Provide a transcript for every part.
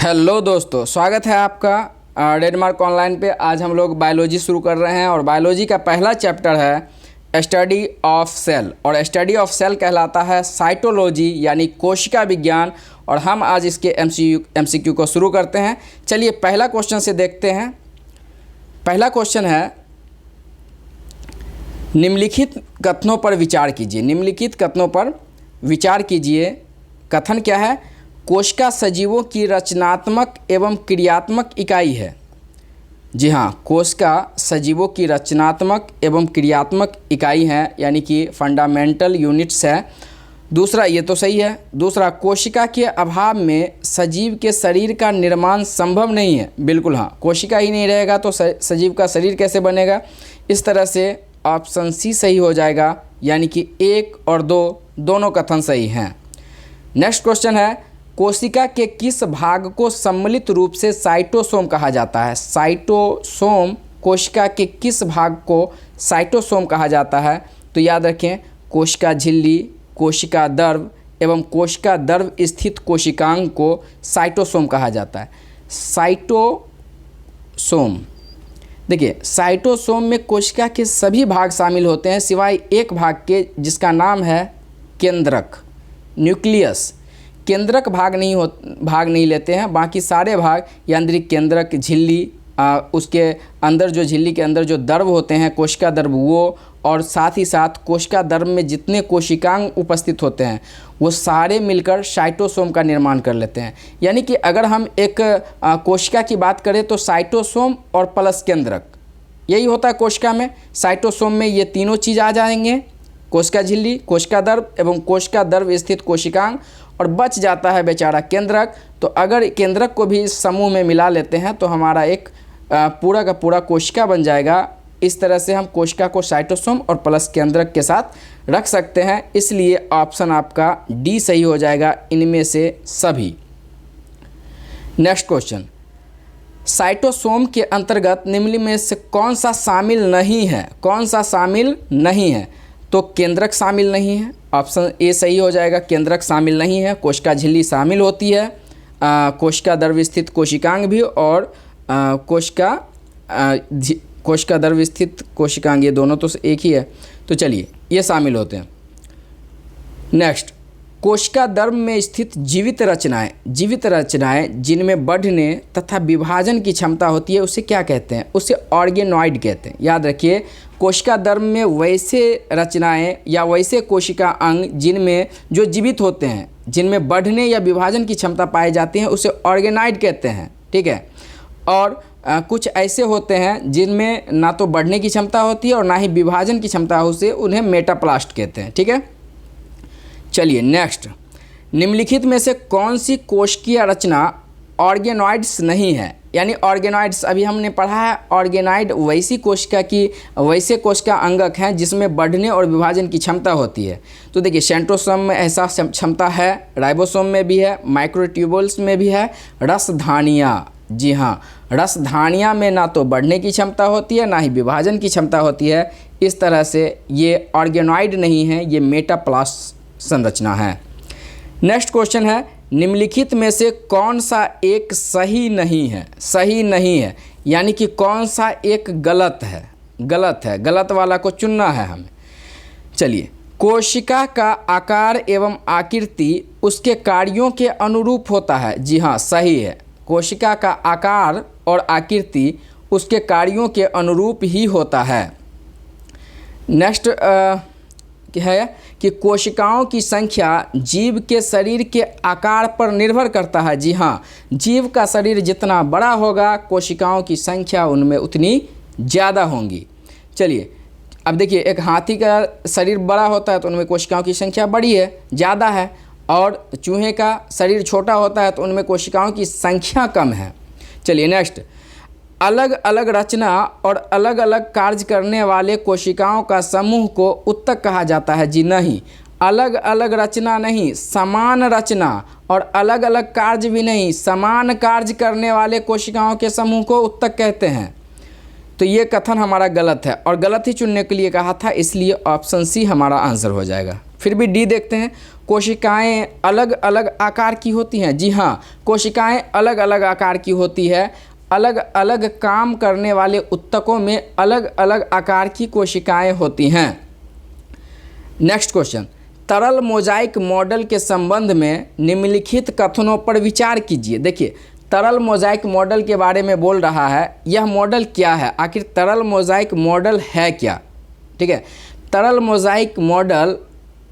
Hello दोस्तों, स्वागत है आपका डेनमार्क ऑनलाइन पे। आज हम लोग बायोलॉजी शुरू कर रहे हैं और बायोलॉजी का पहला चैप्टर है स्टडी ऑफ सेल। और स्टडी ऑफ सेल कहलाता है साइटोलॉजी यानी कोशिका विज्ञान। और हम आज इसके एमसीक्यू को शुरू करते हैं। चलिए पहला क्वेश्चन से देखते हैं। पहला क्वेश्चन है, निम्नलिखित कथनों पर विचार कीजिए। निम्नलिखित कथनों पर विचार कीजिए। कथन क्या है? कोशिका सजीवों की रचनात्मक एवं क्रियात्मक इकाई है। जी हाँ, कोशिका सजीवों की रचनात्मक एवं क्रियात्मक इकाई है, यानी कि फंडामेंटल यूनिट्स है। दूसरा, ये तो सही है। दूसरा, कोशिका के अभाव में सजीव के शरीर का निर्माण संभव नहीं है। बिल्कुल हाँ, कोशिका ही नहीं रहेगा तो सजीव का शरीर कैसे बनेगा। इस तरह से ऑप्शन सी सही हो जाएगा, यानी कि 1 और 2 दोनों कथन सही हैं। नेक्स्ट क्वेश्चन है, कोशिका के किस भाग को सम्मिलित रूप से साइटोसोम कहा जाता है? साइटोसोम, कोशिका के किस भाग को साइटोसोम कहा जाता है? तो याद रखें, कोशिका झिल्ली, कोशिका द्रव एवं कोशिका द्रव स्थित कोशिकांग को साइटोसोम कहा जाता है। साइटोसोम, देखिए साइटोसोम में कोशिका के सभी भाग शामिल होते हैं सिवाय एक भाग के, जिसका नाम है केंद्रक, न्यूक्लियस। केंद्रक भाग नहीं लेते हैं। बाकी सारे भाग यांत्रिक केंद्रक, झिल्ली, उसके अंदर जो झिल्ली के अंदर जो द्रव होते हैं, कोशिका द्रव, वो, और साथ ही साथ कोशिका द्रव में जितने कोशिकांग उपस्थित होते हैं वो सारे मिलकर साइटोसोम का निर्माण कर लेते हैं। यानी कि अगर हम एक कोशिका की बात करें तो साइटोसोम और प्लस केंद्रक, यही होता है कोशिका में। साइटोसोम में ये तीनों चीज़ आ जाएंगे, कोशिका झिल्ली, कोशिका द्रव एवं कोशिका द्रव स्थित कोशिकांग, और बच जाता है बेचारा केंद्रक। तो अगर केंद्रक को भी इस समूह में मिला लेते हैं तो हमारा एक पूरा का पूरा कोशिका बन जाएगा। इस तरह से हम कोशिका को साइटोसोम और प्लस केंद्रक के साथ रख सकते हैं। इसलिए ऑप्शन आपका डी सही हो जाएगा, इनमें से सभी। नेक्स्ट क्वेश्चन, साइटोसोम के अंतर्गत निम्न में से कौन सा शामिल नहीं है? कौन सा शामिल नहीं है? तो केंद्रक शामिल नहीं है, ऑप्शन ए सही हो जाएगा। केंद्रक शामिल नहीं है। कोशिका झिल्ली शामिल होती है, कोशिका द्रव स्थित कोशिकांग भी, और कोशिका द्रव स्थित कोशिकांग, ये दोनों तो एक ही है। तो चलिए ये शामिल होते हैं। नेक्स्ट, कोशिका द्रव में स्थित जीवित रचनाएं जिनमें बढ़ने तथा विभाजन की क्षमता होती है, उसे क्या कहते हैं? उसे ऑर्गेनॉइड कहते हैं। याद रखिए, कोशिका द्रव में वैसे रचनाएं या वैसे कोशिका अंग जिनमें जो जीवित होते हैं, जिनमें बढ़ने या विभाजन की क्षमता पाई जाती है, उसे ऑर्गेनॉइड कहते हैं। ठीक है। और कुछ ऐसे होते हैं जिनमें ना तो बढ़ने की क्षमता होती है और ना ही विभाजन की क्षमता हो, उसे उन्हें मेटाप्लास्ट कहते हैं। ठीक है। चलिए नेक्स्ट, निम्नलिखित में से कौन सी कोशिकीय रचना ऑर्गेनॉइड्स नहीं है? यानी ऑर्गेनॉइड्स अभी हमने पढ़ा है, ऑर्गेनॉइड वैसे कोशिका अंगक हैं जिसमें बढ़ने और विभाजन की क्षमता होती है। तो देखिए, सेंट्रोसोम में ऐसा क्षमता है, राइबोसोम में भी है, माइक्रोट्यूबुल्स में भी है, रसधानियाँ, जी हाँ, रसधानियाँ में ना तो बढ़ने की क्षमता होती है ना ही विभाजन की क्षमता होती है। इस तरह से ये ऑर्गेनॉइड नहीं है, ये मेटाप्लास्ट संरचना है। नेक्स्ट क्वेश्चन है, निम्नलिखित में से कौन सा एक सही नहीं है? सही नहीं है यानी कि कौन सा एक गलत है? गलत वाला को चुनना है हमें। चलिए, कोशिका का आकार एवं आकृति उसके कार्यों के अनुरूप होता है। जी हाँ, सही है। कोशिका का आकार और आकृति उसके कार्यों के अनुरूप ही होता है। नेक्स्ट है कि कोशिकाओं की संख्या जीव के शरीर के आकार पर निर्भर करता है। जी हाँ, जीव का शरीर जितना बड़ा होगा, कोशिकाओं की संख्या उनमें उतनी ज़्यादा होंगी। चलिए अब देखिए, एक हाथी का शरीर बड़ा होता है तो उनमें कोशिकाओं की संख्या बड़ी है, ज़्यादा है, और चूहे का शरीर छोटा होता है तो उनमें कोशिकाओं की संख्या कम है। चलिए नेक्स्ट, अलग अलग रचना और अलग अलग कार्य करने वाले कोशिकाओं का समूह को उत्तक कहा जाता है। जी नहीं, अलग अलग रचना नहीं, समान रचना, और अलग अलग कार्य भी नहीं, समान कार्य करने वाले कोशिकाओं के समूह को उत्तक कहते हैं। तो ये कथन हमारा गलत है और गलत ही चुनने के लिए कहा था, इसलिए ऑप्शन सी हमारा आंसर हो जाएगा। फिर भी डी देखते हैं। कोशिकाएं अलग अलग आकार की होती हैं? जी हाँ, कोशिकाएं अलग अलग आकार की होती है। अलग अलग काम करने वाले ऊतकों में अलग अलग आकार की कोशिकाएं होती हैं। नेक्स्ट क्वेश्चन, तरल मोजाइक मॉडल के संबंध में निम्नलिखित कथनों पर विचार कीजिए। देखिए, तरल मोजाइक मॉडल के बारे में बोल रहा है। यह मॉडल क्या है? आखिर तरल मोजाइक मॉडल है क्या? ठीक है, तरल मोजाइक मॉडल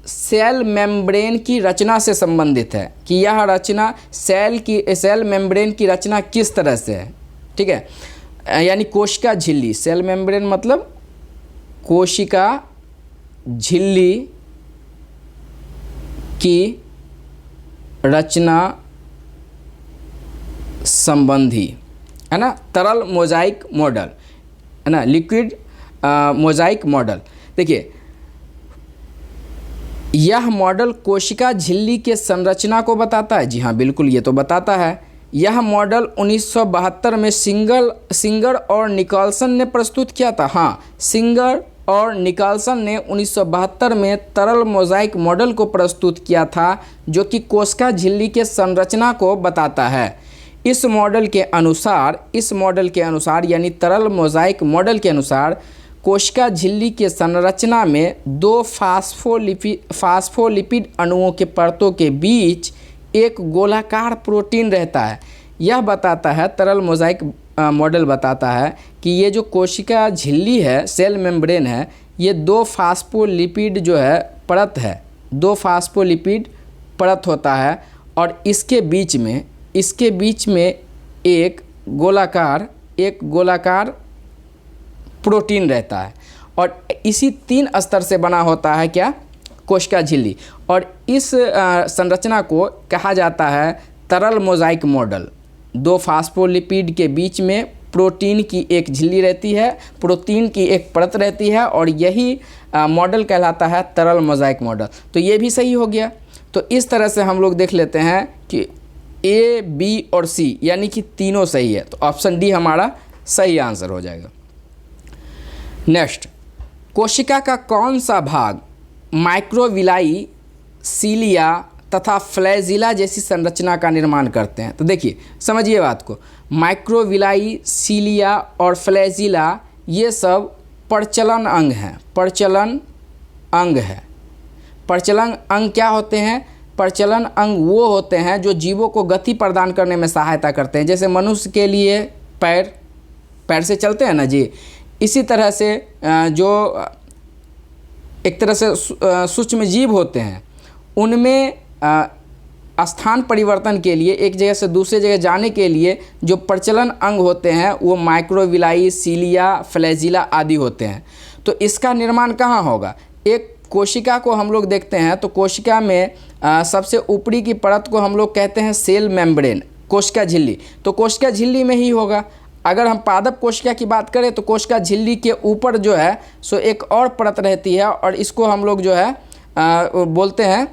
सेल मेम्ब्रेन की रचना से संबंधित है कि यह रचना सेल मेम्ब्रेन की रचना किस तरह से है। ठीक है, यानी कोशिका झिल्ली, सेल मेम्ब्रेन मतलब कोशिका झिल्ली की रचना संबंधी, है ना, तरल मोजाइक मॉडल, है ना, लिक्विड मोजाइक मॉडल। देखिए, यह मॉडल कोशिका झिल्ली के संरचना को बताता है। जी हाँ, बिल्कुल, ये तो बताता है। यह मॉडल 1972 में सिंगर और निकल्सन ने प्रस्तुत किया था। हाँ, सिंगर और निकल्सन ने 1972 में तरल मोजाइक मॉडल को प्रस्तुत किया था, जो कि कोशिका झिल्ली के संरचना को बताता है। इस मॉडल के अनुसार यानी तरल मोजाइक मॉडल के अनुसार कोशिका झिल्ली के संरचना में दो फास्फोलिपिड अणुओं के परतों के बीच एक गोलाकार प्रोटीन रहता है। यह बताता है, तरल मोजाइक मॉडल बताता है कि ये जो कोशिका झिल्ली है, सेल मेम्ब्रेन है, ये दो फास्फोलिपिड जो है परत है, दो फास्फोलिपिड परत होता है और इसके बीच में एक गोलाकार प्रोटीन रहता है और इसी 3 स्तर से बना होता है क्या? कोशिका झिल्ली। और इस संरचना को कहा जाता है तरल मोजाइक मॉडल। दो फास्फोलिपिड के बीच में प्रोटीन की एक झिल्ली रहती है, प्रोटीन की एक परत रहती है और यही मॉडल कहलाता है तरल मोजाइक मॉडल। तो ये भी सही हो गया। तो इस तरह से हम लोग देख लेते हैं कि ए, बी और सी यानी कि तीनों सही है। तो ऑप्शन डी हमारा सही आंसर हो जाएगा। नेक्स्ट, कोशिका का कौन सा भाग माइक्रोविलाई, सीलिया तथा फ्लैजिला जैसी संरचना का निर्माण करते हैं? तो देखिए, समझिए बात को। माइक्रोविलाई, सीलिया और फ्लैजिला ये सब प्रचलन अंग हैं। प्रचलन अंग क्या होते हैं? प्रचलन अंग वो होते हैं जो जीवों को गति प्रदान करने में सहायता करते हैं। जैसे मनुष्य के लिए पैर से चलते हैं ना जी, इसी तरह से जो एक तरह से सूक्ष्म जीव होते हैं, उनमें स्थान परिवर्तन के लिए, एक जगह से दूसरे जगह जाने के लिए जो प्रचलन अंग होते हैं वो माइक्रोविलाई, सीलिया, फ्लैजिला आदि होते हैं। तो इसका निर्माण कहाँ होगा? एक कोशिका को हम लोग देखते हैं तो कोशिका में सबसे ऊपरी की परत को हम लोग कहते हैं सेल मेम्ब्रेन, कोशिका झिल्ली। तो कोशिका झिल्ली में ही होगा। अगर हम पादप कोशिका की बात करें तो कोशिका झिल्ली के ऊपर जो है सो एक और परत रहती है और इसको हम लोग जो है बोलते हैं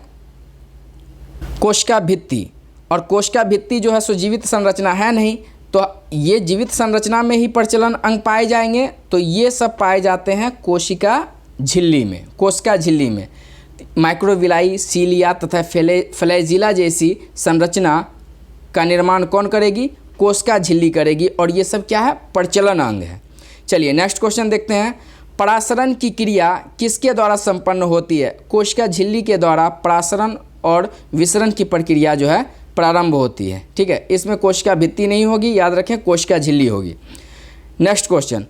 कोशिका भित्ति। और कोशिका भित्ति जो है सो जीवित संरचना है नहीं, तो ये जीवित संरचना में ही प्रचलन अंग पाए जाएंगे। तो ये सब पाए जाते हैं कोशिका झिल्ली में। माइक्रोविलाई, सीलिया तथा फ्लैजिला जैसी संरचना का निर्माण कौन करेगी? कोशिका झिल्ली करेगी। और ये सब क्या है? प्रचलन अंग है। चलिए नेक्स्ट क्वेश्चन देखते हैं। परासरण की क्रिया किसके द्वारा संपन्न होती है? कोशिका झिल्ली के द्वारा परासरण और विसरण की प्रक्रिया जो है प्रारंभ होती है। ठीक है, इसमें कोशिका भित्ति नहीं होगी, याद रखें कोशिका झिल्ली होगी। नेक्स्ट क्वेश्चन,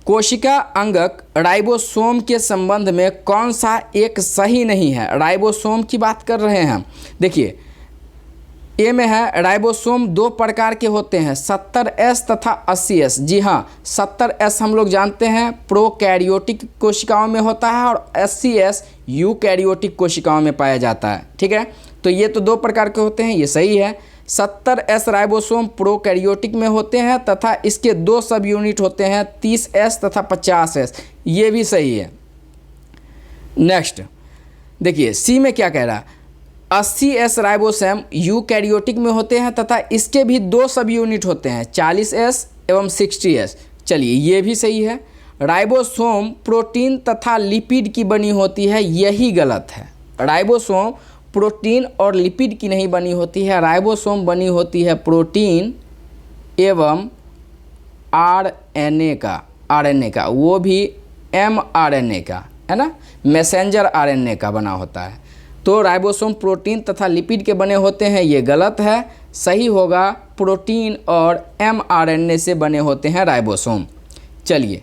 कोशिका अंगक राइबोसोम के संबंध में कौन सा एक सही नहीं है? राइबोसोम की बात कर रहे हैं हम। देखिए, ए में है राइबोसोम 2 प्रकार के होते हैं, 70S तथा 80S। जी हाँ, 70S हम लोग जानते हैं प्रोकैरियोटिक कोशिकाओं में होता है और 80S यूकैरियोटिक कोशिकाओं में पाया जाता है। ठीक है, तो ये तो 2 प्रकार के होते हैं, ये सही है। 70S राइबोसोम प्रोकैरियोटिक में होते हैं तथा इसके 2 सब यूनिट होते हैं, 30S तथा 50S, ये भी सही है। नेक्स्ट देखिए, सी में क्या कह रहा है? 80S राइबोसोम यूकैरियोटिक में होते हैं तथा इसके भी 2 सब यूनिट होते हैं, 40S एवं 60S। चलिए, ये भी सही है। राइबोसोम प्रोटीन तथा लिपिड की बनी होती है, यही गलत है। राइबोसोम प्रोटीन और लिपिड की नहीं बनी होती है, राइबोसोम बनी होती है प्रोटीन एवं आरएनए का, वो भी mRNA का, है ना, मैसेंजर आरएनए का बना होता है। तो राइबोसोम प्रोटीन तथा लिपिड के बने होते हैं, ये गलत है। सही होगा प्रोटीन और mRNA से बने होते हैं राइबोसोम। चलिए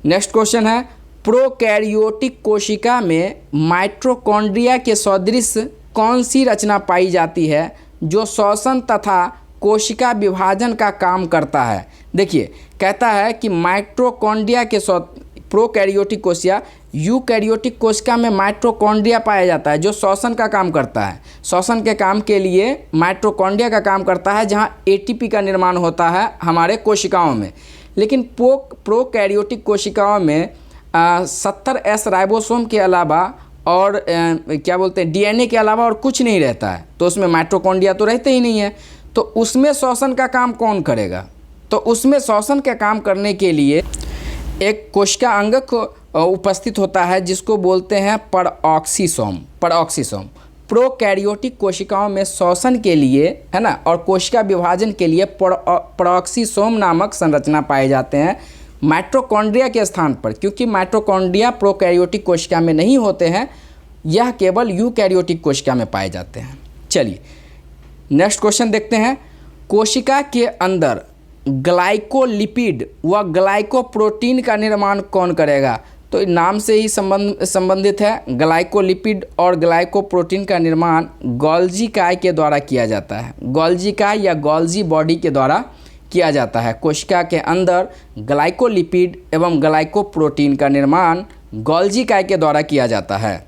नेक्स्ट क्वेश्चन है, प्रोकैरियोटिक कोशिका में माइटोकॉन्ड्रिया के सदृश कौन सी रचना पाई जाती है जो श्वसन तथा कोशिका विभाजन का काम करता है। देखिए कहता है कि माइटोकॉन्ड्रिया के प्रोकैरियोटिक कोशिका, यूकैरियोटिक कोशिका में माइटोकॉन्ड्रिया पाया जाता है जो श्वसन का काम करता है। श्वसन के काम के लिए माइटोकॉन्ड्रिया का काम करता है, जहां एटीपी का निर्माण होता है हमारे कोशिकाओं में। लेकिन प्रोकैरियोटिक कोशिकाओं में 70S राइबोसोम के अलावा और क्या बोलते हैं डीएनए के अलावा और कुछ नहीं रहता है, तो उसमें माइटोकॉन्ड्रिया तो रहते ही नहीं है। तो उसमें श्वसन का काम कौन करेगा? तो उसमें श्वसन का काम करने के लिए एक कोशिका अंगक उपस्थित होता है जिसको बोलते हैं परऑक्सीसोम। प्रोकैरियोटिक कोशिकाओं में श्वसन के लिए, है ना, और कोशिका विभाजन के लिए परऑक्सीसोम नामक संरचना पाए जाते हैं माइटोकॉन्ड्रिया के स्थान पर, क्योंकि माइटोकॉन्ड्रिया प्रोकैरियोटिक कोशिका में नहीं होते हैं, यह केवल यूकैरियोटिक कोशिका में पाए जाते हैं। चलिए नेक्स्ट क्वेश्चन देखते हैं, कोशिका के अंदर ग्लाइकोलिपिड व ग्लाइकोप्रोटीन का निर्माण कौन करेगा? तो नाम से ही संबंधित है। ग्लाइकोलिपिड और ग्लाइकोप्रोटीन का निर्माण गोल्जी काय के द्वारा किया जाता है। गोल्जी काय या गोल्जी बॉडी के द्वारा किया जाता है। कोशिका के अंदर ग्लाइकोलिपिड एवं ग्लाइकोप्रोटीन का निर्माण गोल्जी काय के द्वारा किया जाता है।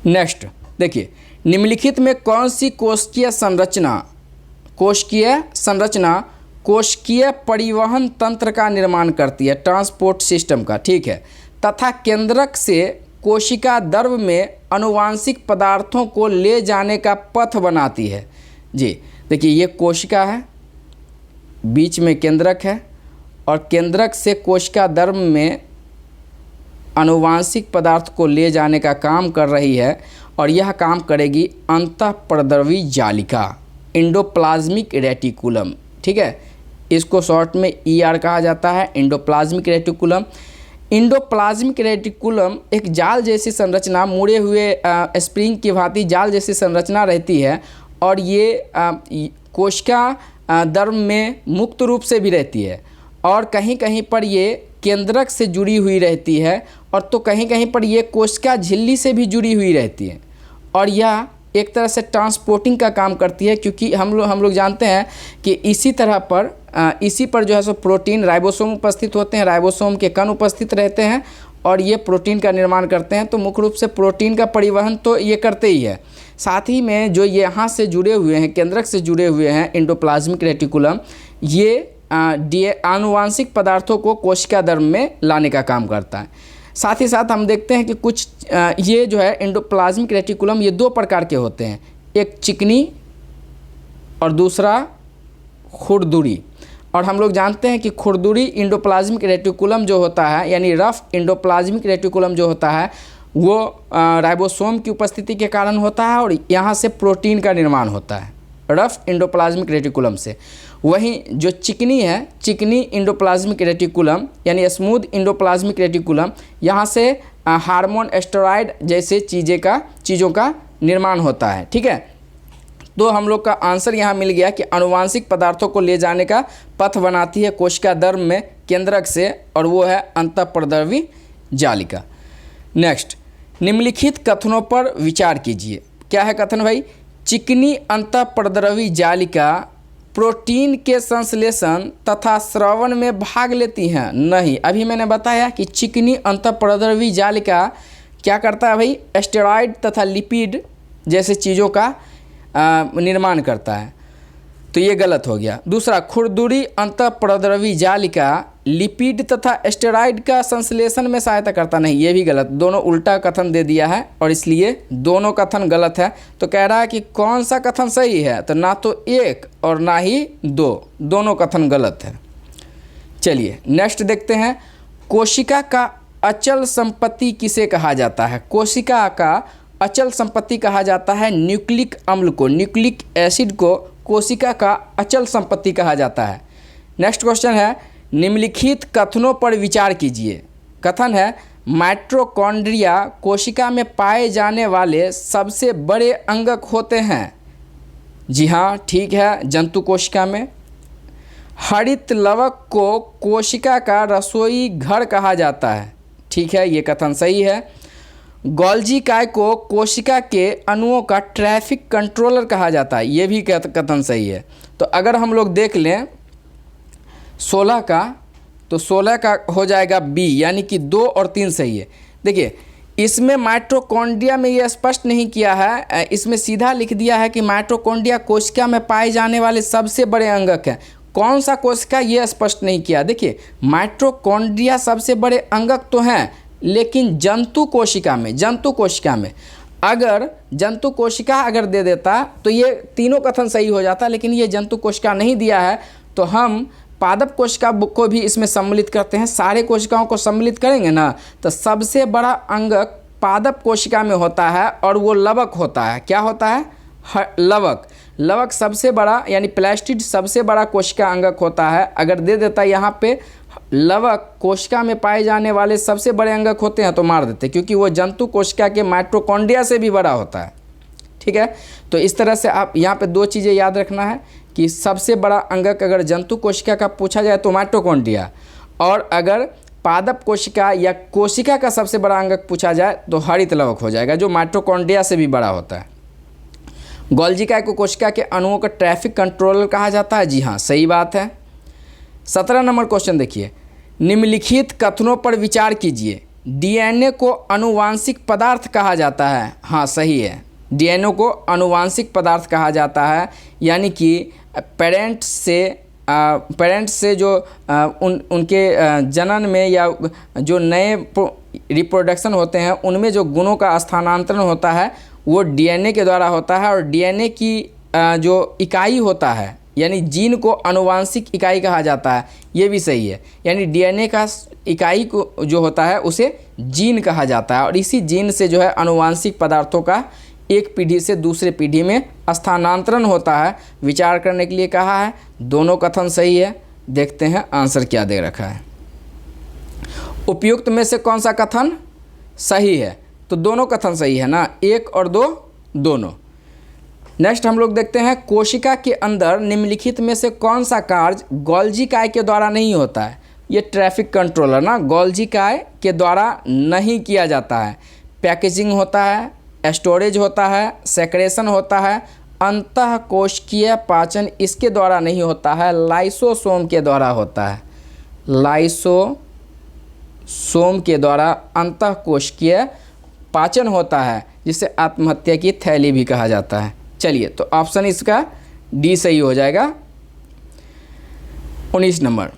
नेक्स्ट देखिए, निम्नलिखित में कौन सी कोशिकीय संरचना कोशिकीय परिवहन तंत्र का निर्माण करती है, ट्रांसपोर्ट सिस्टम का, ठीक है, तथा केंद्रक से कोशिका द्रव में आनुवांशिक पदार्थों को ले जाने का पथ बनाती है। जी देखिए, ये कोशिका है, बीच में केंद्रक है और केंद्रक से कोशिका द्रव में आनुवांशिक पदार्थ को ले जाने का काम कर रही है, और यह काम करेगी अंतःप्रद्रवी जालिका, एंडोप्लाज्मिक रेटिकुलम, ठीक है, इसको शॉर्ट में ER कहा जाता है, एंडोप्लाज्मिक रेटिकुलम। एंडोप्लाज्मिक रेटिकुलम एक जाल जैसी संरचना, मुड़े हुए स्प्रिंग की भांति जाल जैसी संरचना रहती है, और ये कोशिका द्रव में मुक्त रूप से भी रहती है, और कहीं कहीं पर ये केंद्रक से जुड़ी हुई रहती है, और तो कहीं कहीं पर ये कोशिका झिल्ली से भी जुड़ी हुई रहती है, और यह एक तरह से ट्रांसपोर्टिंग का काम करती है, क्योंकि हम लोग जानते हैं कि इसी पर जो है सो प्रोटीन राइबोसोम उपस्थित होते हैं, राइबोसोम के कण उपस्थित रहते हैं, और ये प्रोटीन का निर्माण करते हैं। तो मुख्य रूप से प्रोटीन का परिवहन तो ये करते ही है, साथ ही में जो ये यहाँ से जुड़े हुए हैं, केंद्रक से जुड़े हुए हैं एंडोप्लाज्मिक रेटिकुलम, ये आनुवांशिक पदार्थों को कोशिका द्रव में लाने का काम करता है। साथ ही साथ हम देखते हैं कि कुछ ये जो है एंडोप्लाज्मिक रेटिकुलम, ये 2 प्रकार के होते हैं, एक चिकनी और दूसरा खुरदुरी। और हम लोग जानते हैं कि खुरदुरी एंडोप्लाज्मिक रेटिकुलम जो होता है, यानी रफ एंडोप्लाज्मिक रेटिकुलम जो होता है, वो राइबोसोम की उपस्थिति के कारण होता है, और यहाँ से प्रोटीन का निर्माण होता है रफ एंडोप्लाज्मिक रेटिकुलम से। वहीं जो चिकनी है, चिकनी एंडोप्लाज्मिक रेटिकुलम यानी स्मूथ एंडोप्लाज्मिक रेटिकुलम, यहाँ से हार्मोन स्टेरॉइड जैसे चीज़ों का निर्माण होता है, ठीक है। तो हम लोग का आंसर यहाँ मिल गया कि आनुवांशिक पदार्थों को ले जाने का पथ बनाती है कोशिका द्रव में केंद्रक से, और वो है अंतःप्रद्रवी जालिका। नेक्स्ट, निम्नलिखित कथनों पर विचार कीजिए। क्या है कथन भाई? चिकनी अंतःप्रद्रवी जालिका प्रोटीन के संश्लेषण तथा स्रवण में भाग लेती हैं? नहीं, अभी मैंने बताया कि चिकनी अंतःप्रद्रवी जालिका क्या करता है भाई? स्टेरॉइड तथा लिपिड जैसे चीज़ों का निर्माण करता है, तो ये गलत हो गया। दूसरा, खुरदुरी अंतःप्रद्रवी जालिका लिपिड तथा स्टेरॉइड का संश्लेषण में सहायता करता नहीं, ये भी गलत, दोनों उल्टा कथन दे दिया है, और इसलिए दोनों कथन गलत है। तो कह रहा है कि कौन सा कथन सही है? तो ना तो 1 और ना ही 2, दोनों कथन गलत है। चलिए नेक्स्ट देखते हैं, कोशिका का अचल संपत्ति किसे कहा जाता है? कोशिका का अचल संपत्ति कहा जाता है न्यूक्लिक अम्ल को, न्यूक्लिक एसिड को कोशिका का अचल संपत्ति कहा जाता है। नेक्स्ट क्वेश्चन है, निम्नलिखित कथनों पर विचार कीजिए। कथन है, माइटोकॉन्ड्रिया कोशिका में पाए जाने वाले सबसे बड़े अंगक होते हैं। जी हाँ, ठीक है, जंतु कोशिका में। हरित लवक को कोशिका का रसोई घर कहा जाता है। ठीक है, ये कथन सही है। गोल्जी काय को कोशिका के अणुओं का ट्रैफिक कंट्रोलर कहा जाता है। ये भी कथन सही है। तो अगर हम लोग देख लें 16 का, तो 16 का हो जाएगा बी, यानी कि 2 और 3 सही है। देखिए, इसमें माइटोकॉन्ड्रिया में ये स्पष्ट नहीं किया है, इसमें सीधा लिख दिया है कि माइटोकॉन्ड्रिया कोशिका में पाए जाने वाले सबसे बड़े अंगक हैं। कौन सा कोशिका, ये स्पष्ट नहीं किया। देखिए, माइटोकॉन्ड्रिया सबसे बड़े अंगक तो हैं, लेकिन जंतु कोशिका में अगर जंतु कोशिका अगर दे देता तो ये तीनों कथन सही हो जाता, लेकिन ये जंतु कोशिका नहीं दिया है, तो हम पादप कोशिका को भी इसमें सम्मिलित करते हैं। सारे कोशिकाओं को सम्मिलित करेंगे ना, तो सबसे बड़ा अंगक पादप कोशिका में होता है और वो लवक होता है। क्या होता है? लवक सबसे बड़ा, यानी प्लास्टिड सबसे बड़ा कोशिका अंगक होता है। अगर दे देता यहाँ पे लवक कोशिका में पाए जाने वाले सबसे बड़े अंगक होते हैं तो मार देते, क्योंकि वो जंतु कोशिका के माइटोकॉन्ड्रिया से भी बड़ा होता है। ठीक है, तो इस तरह से आप यहाँ पे 2 चीज़ें याद रखना है कि सबसे बड़ा अंगक अगर जंतु कोशिका का पूछा जाए तो माइटोकॉन्ड्रिया, और अगर पादप कोशिका या कोशिका का सबसे बड़ा अंगक पूछा जाए तो हरित लवक हो जाएगा, जो माइटोकॉन्ड्रिया से भी बड़ा होता है। गोल्जी काय को कोशिका के अणुओं का ट्रैफिक कंट्रोलर कहा जाता है। जी हाँ, सही बात है। 17 नंबर क्वेश्चन देखिए, निम्नलिखित कथनों पर विचार कीजिए। डीएनए को आनुवांशिक पदार्थ कहा जाता है। हाँ, सही है, डीएनए को आनुवांशिक पदार्थ कहा जाता है, यानी कि पेरेंट्स से जो उनके जनन में या जो नए रिप्रोडक्शन होते हैं उनमें जो गुणों का स्थानांतरण होता है वो डीएनए के द्वारा होता है। और डीएनए की जो इकाई होता है, यानी जीन को आनुवांशिक इकाई कहा जाता है। ये भी सही है, यानी डीएनए का इकाई को जो होता है उसे जीन कहा जाता है, और इसी जीन से जो है आनुवांशिक पदार्थों का एक पीढ़ी से दूसरे पीढ़ी में स्थानांतरण होता है। विचार करने के लिए कहा है। दोनों कथन सही है। देखते हैं आंसर क्या दे रखा है। उपयुक्त में से कौन सा कथन सही है? तो दोनों कथन सही है ना, 1 और 2 दोनों। नेक्स्ट हम लोग देखते हैं, कोशिका के अंदर निम्नलिखित में से कौन सा कार्य गोल्जी काय के द्वारा नहीं होता है? ये ट्रैफिक कंट्रोलर ना गोल्जी काय के द्वारा नहीं किया जाता है। पैकेजिंग होता है, स्टोरेज होता है, सेक्रेशन होता है, अंतःकोशिकीय पाचन इसके द्वारा नहीं होता है, लाइसोसोम के द्वारा होता है। लाइसोसोम के द्वारा अंतःकोशिकीय पाचन होता है, जिसे आत्महत्या की थैली भी कहा जाता है। चलिए, तो ऑप्शन इसका डी सही हो जाएगा। 19 नंबर,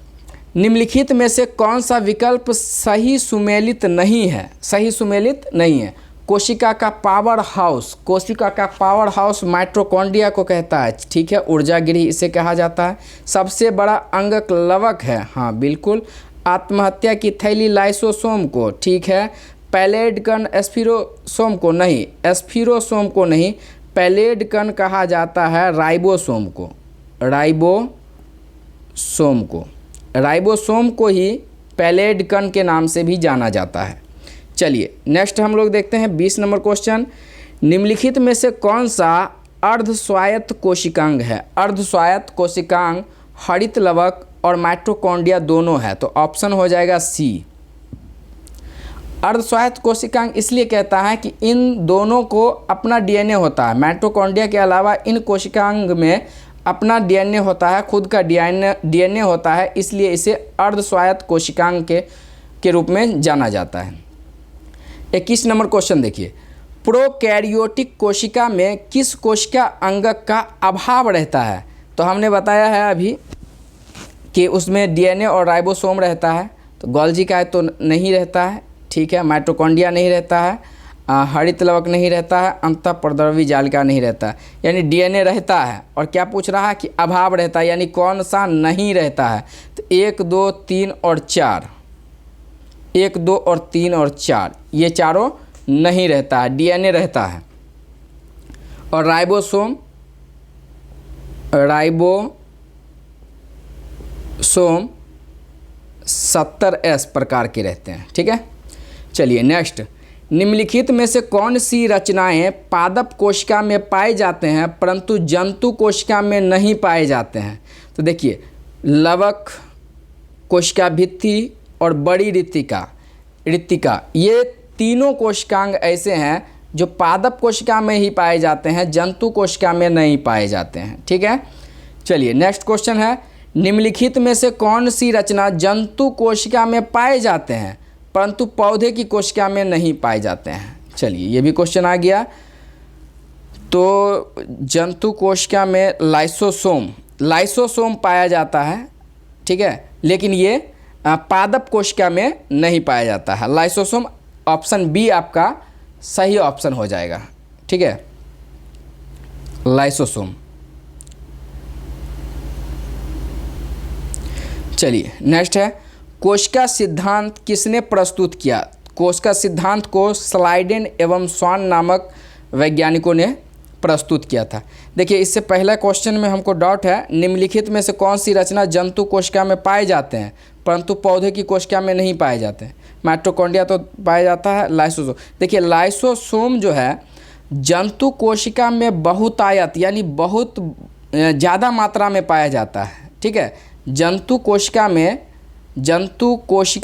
निम्नलिखित में से कौन सा विकल्प सही सुमेलित नहीं है? सही सुमेलित नहीं है। कोशिका का पावर हाउस माइटोकॉन्ड्रिया को कहता है। ठीक है, ऊर्जा गृह इसे कहा जाता है। सबसे बड़ा अंगक लवक है। हाँ बिल्कुल। आत्महत्या की थैली लाइसोसोम को। ठीक है। पैलेड कण स्फीरोसोम को नहीं, पैलेड कण कहा जाता है राइबोसोम को ही पैलेड कण के नाम से भी जाना जाता है। चलिए नेक्स्ट हम लोग देखते हैं 20 नंबर क्वेश्चन। निम्नलिखित में से कौन सा अर्धस्वायत्त कोशिकांग है? अर्धस्वायत्त कोशिकांग हरित लवक और माइटोकॉन्ड्रिया दोनों है, तो ऑप्शन हो जाएगा सी। अर्धस्वायत्त कोशिकांग इसलिए कहता है कि इन दोनों को अपना डीएनए होता है। माइटोकॉन्ड्रिया के अलावा इन कोशिकांग में अपना डीएनए होता है, खुद का डीएनए होता है, इसलिए इसे अर्धस्वायत्त कोशिकांग के रूप में जाना जाता है। 21 नंबर क्वेश्चन देखिए, प्रोकैरियोटिक कोशिका में किस कोशिका अंगक का अभाव रहता है? तो हमने बताया है अभी कि उसमें डीएनए और राइबोसोम रहता है, तो गोल्जी काय तो नहीं रहता है। ठीक है, माइटोकॉन्ड्रिया नहीं रहता है, हरित लवक नहीं रहता है, अंतःप्रद्रवी जालिका नहीं रहता है। यानी डीएनए रहता है, और क्या पूछ रहा है कि अभाव रहता है, यानी कौन सा नहीं रहता है? तो 1, 2, 3 और 4 ये चारों नहीं रहता है, डीएनए रहता है। और राइबोसोम 70S प्रकार के रहते हैं। ठीक है, चलिए नेक्स्ट, निम्नलिखित में से कौन सी रचनाएं पादप कोशिका में पाए जाते हैं परंतु जंतु कोशिका में नहीं पाए जाते हैं? तो देखिए, लवक, कोशिका भित्ति और बड़ी ऋतिका ये तीनों कोशिकांग ऐसे हैं जो पादप कोशिका में ही पाए जाते हैं, जंतु कोशिका में नहीं पाए जाते हैं। ठीक है, चलिए नेक्स्ट क्वेश्चन है, निम्नलिखित में से कौन सी रचना जंतु कोशिका में पाए जाते हैं परंतु पौधे की कोशिका में नहीं पाए जाते हैं? चलिए ये भी क्वेश्चन आ गया। तो जंतु कोशिका में लाइसोसोम पाया जाता है। ठीक है, लेकिन ये पादप कोशिका में नहीं पाया जाता है। लाइसोसोम, ऑप्शन बी आपका सही ऑप्शन हो जाएगा। ठीक है, लाइसोसोम। चलिए नेक्स्ट है, कोशिका सिद्धांत किसने प्रस्तुत किया? कोशिका सिद्धांत को स्लाइडेन एवं स्वान नामक वैज्ञानिकों ने प्रस्तुत किया था। देखिए, इससे पहला क्वेश्चन में हमको डाउट है, निम्नलिखित में से कौन सी रचना जंतु कोशिका में पाए जाते हैं परंतु पौधे की कोशिका में नहीं पाए जाते हैं? माइटोकॉन्ड्रिया तो पाया जाता है, लाइसोसोम। देखिए, लाइसोसोम जो है जंतु कोशिका में बहुतायत यानी बहुत ज़्यादा मात्रा में पाया जाता है। ठीक है, जंतु कोशिका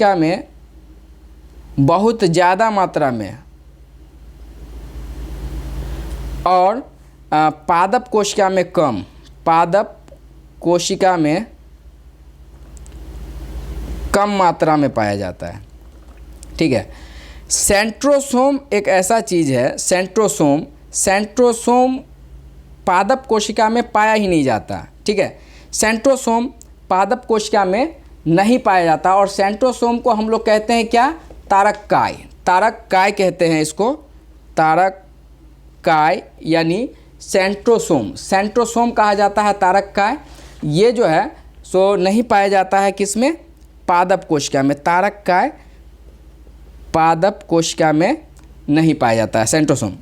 में बहुत ज़्यादा मात्रा में और पादप कोशिका में कम, पादप कोशिका में कम मात्रा में पाया जाता है। ठीक है, सेंट्रोसोम एक ऐसा चीज़ है, सेंट्रोसोम पादप कोशिका में पाया ही नहीं जाता। ठीक है, सेंट्रोसोम पादप कोशिका में नहीं पाया जाता और सेंट्रोसोम को हम लोग कहते हैं क्या? तारक काय कहते हैं इसको, तारक काय यानी सेंट्रोसोम कहा जाता है, तारक काय। ये जो है सो नहीं पाया जाता है किसमें? पादप कोशिका में। तारक काय पादप कोशिका में नहीं पाया जाता है, सेंट्रोसोम।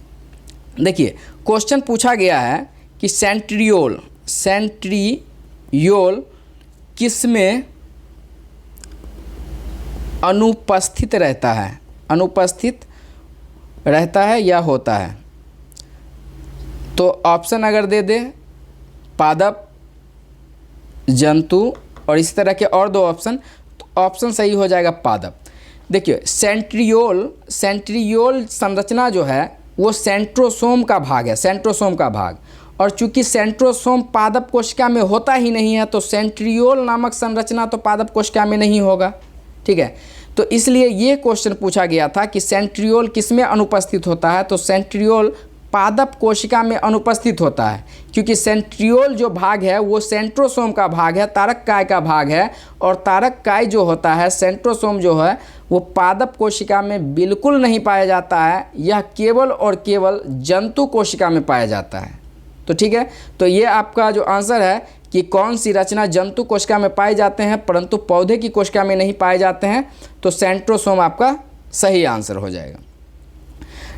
देखिए, क्वेश्चन पूछा गया है कि सेंट्रियोल किसमें अनुपस्थित रहता है या होता है? तो ऑप्शन अगर दे दे, पादप, जंतु और इस तरह के और 2 ऑप्शन, तो ऑप्शन सही हो जाएगा पादप। देखिए, सेंट्रियोल संरचना जो है वो सेंट्रोसोम का भाग। और चूंकि सेंट्रोसोम पादप कोशिका में होता ही नहीं है तो सेंट्रियोल नामक संरचना तो पादप कोशिका में नहीं होगा। ठीक है, तो इसलिए ये क्वेश्चन पूछा गया था कि सेंट्रियोल किसमें अनुपस्थित होता है? तो सेंट्रियोल पादप कोशिका में अनुपस्थित होता है, क्योंकि सेंट्रियोल जो भाग है वो सेंट्रोसोम का भाग है, तारक काय का भाग है। और तारक काय जो होता है, सेंट्रोसोम जो है, वो पादप कोशिका में बिल्कुल नहीं पाया जाता है। यह केवल और केवल जंतु कोशिका में पाया जाता है। तो ठीक है, तो ये आपका जो आंसर है कि कौन सी रचना जंतु कोशिका में पाए जाते हैं परंतु पौधे की कोशिका में नहीं पाए जाते हैं, तो सेंट्रोसोम आपका सही आंसर हो जाएगा।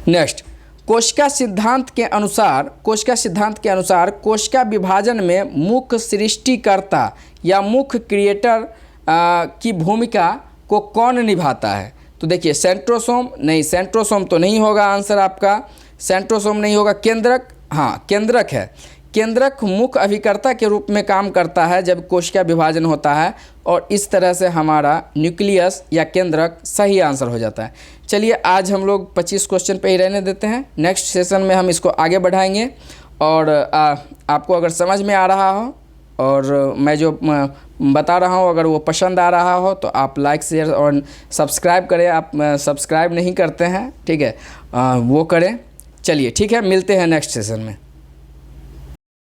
नेक्स्ट, कोशिका सिद्धांत के अनुसार कोशिका विभाजन में मुख्य सृष्टिकर्ता या मुख्य क्रिएटर की भूमिका को कौन निभाता है? तो देखिए, सेंट्रोसोम तो नहीं होगा आंसर आपका, सेंट्रोसोम नहीं होगा। केंद्रक है। केंद्रक मुख्य अभिकर्ता के रूप में काम करता है जब कोशिका विभाजन होता है, और इस तरह से हमारा न्यूक्लियस या केंद्रक सही आंसर हो जाता है। चलिए, आज हम लोग 25 क्वेश्चन पे ही रहने देते हैं, नेक्स्ट सेशन में हम इसको आगे बढ़ाएंगे। और आपको अगर समझ में आ रहा हो और मैं जो बता रहा हूँ अगर वो पसंद आ रहा हो तो आप लाइक, शेयर और सब्सक्राइब करें। आप सब्सक्राइब नहीं करते हैं, ठीक है, वो करें। चलिए ठीक है, मिलते हैं नेक्स्ट सेशन में।